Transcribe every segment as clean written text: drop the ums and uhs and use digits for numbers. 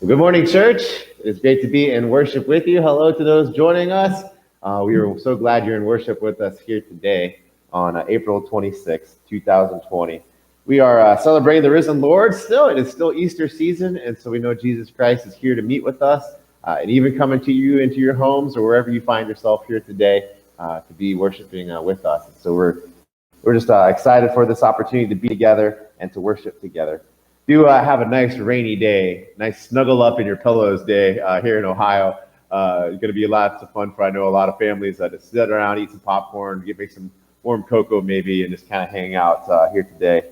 Well, good morning, church. It's great to be in worship with you. Hello to those joining us. We are so glad you're in worship with us here today on April 26th, 2020. We are celebrating the risen Lord still. It is still Easter season, and so we know Jesus Christ is here to meet with us and even coming to you into your homes or wherever you find yourself here today to be worshiping with us. So we're just excited for this opportunity to be together and to worship together. Do have a nice rainy day, nice snuggle up in your pillows day here in Ohio. It's going to be lots of fun for, I know, a lot of families that just sit around, eat some popcorn, make some warm cocoa maybe, and just kind of hang out here today.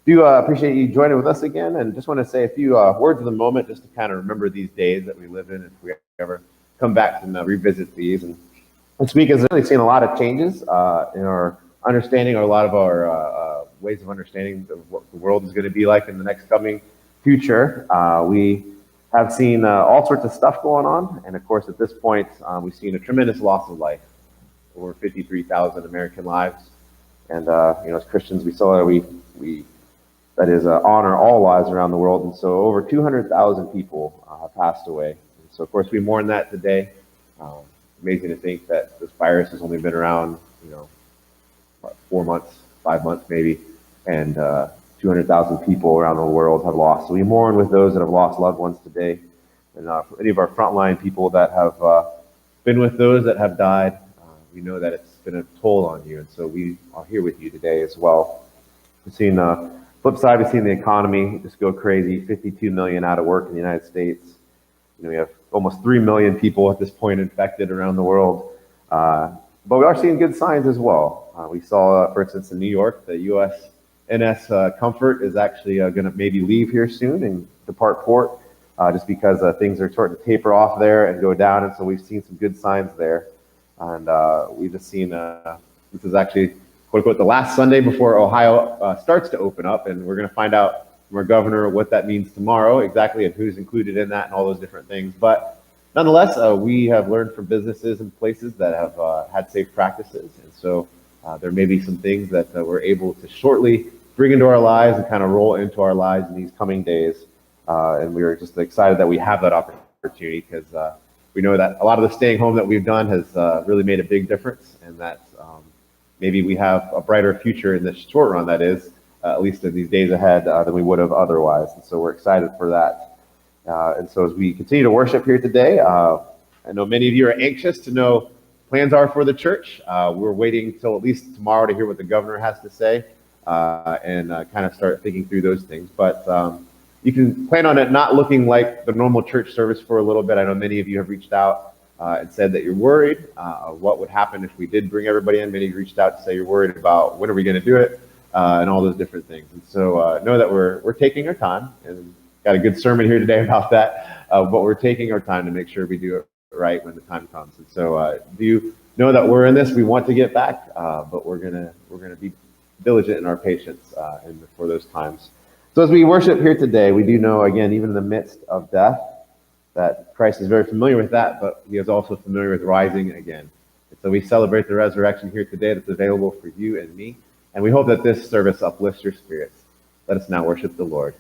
Do appreciate you joining with us again, and just want to say a few words of the moment just to kind of remember these days that we live in if we ever come back and revisit these. And this week has really seen a lot of changes in our understanding, or a lot of our ways of understanding of what the world is going to be like in the next coming future. We have seen all sorts of stuff going on, and of course at this point we've seen a tremendous loss of life, over 53,000 American lives. And as Christians, we saw we honor all lives around the world, and so over 200,000 people have passed away. And so of course we mourn that today. Amazing to think that this virus has only been around 4 months, 5 months maybe, and 200,000 people around the world have lost. So we mourn with those that have lost loved ones today, and for any of our frontline people that have been with those that have died, we know that it's been a toll on you, and so we are here with you today as well. We've seen flip side, we've seen the economy just go crazy. 52 million out of work in the United States. We have almost 3 million people at this point infected around the world. But we are seeing good signs as well. We saw, for instance, in New York, the USNS Comfort is actually going to maybe leave here soon and depart port, just because things are starting to taper off there and go down. And so we've seen some good signs there. And we've just seen, this is actually, quote unquote, the last Sunday before Ohio starts to open up. And we're going to find out from our governor what that means tomorrow exactly, and who's included in that and all those different things. But nonetheless, we have learned from businesses and places that have had safe practices. And so there may be some things that we're able to shortly bring into our lives and kind of roll into our lives in these coming days. And we are just excited that we have that opportunity, because we know that a lot of the staying home that we've done has really made a big difference, and that maybe we have a brighter future in the short run, that is, at least in these days ahead, than we would have otherwise. And so we're excited for that. And so as we continue to worship here today, I know many of you are anxious to know plans are for the church. We're waiting till at least tomorrow to hear what the governor has to say and kind of start thinking through those things. But you can plan on it not looking like the normal church service for a little bit. I know many of you have reached out and said that you're worried what would happen if we did bring everybody in. Many of you reached out to say you're worried about when are we going to do it and all those different things. And so know that we're taking our time, and got a good sermon here today about that, but we're taking our time to make sure we do it right when the time comes. And so do you know that we're in this? We want to get back, but we're gonna be diligent in our patience for those times. So as we worship here today, we do know, again, even in the midst of death, that Christ is very familiar with that, but he is also familiar with rising again. And so we celebrate the resurrection here today that's available for you and me, and we hope that this service uplifts your spirits. Let us now worship the Lord.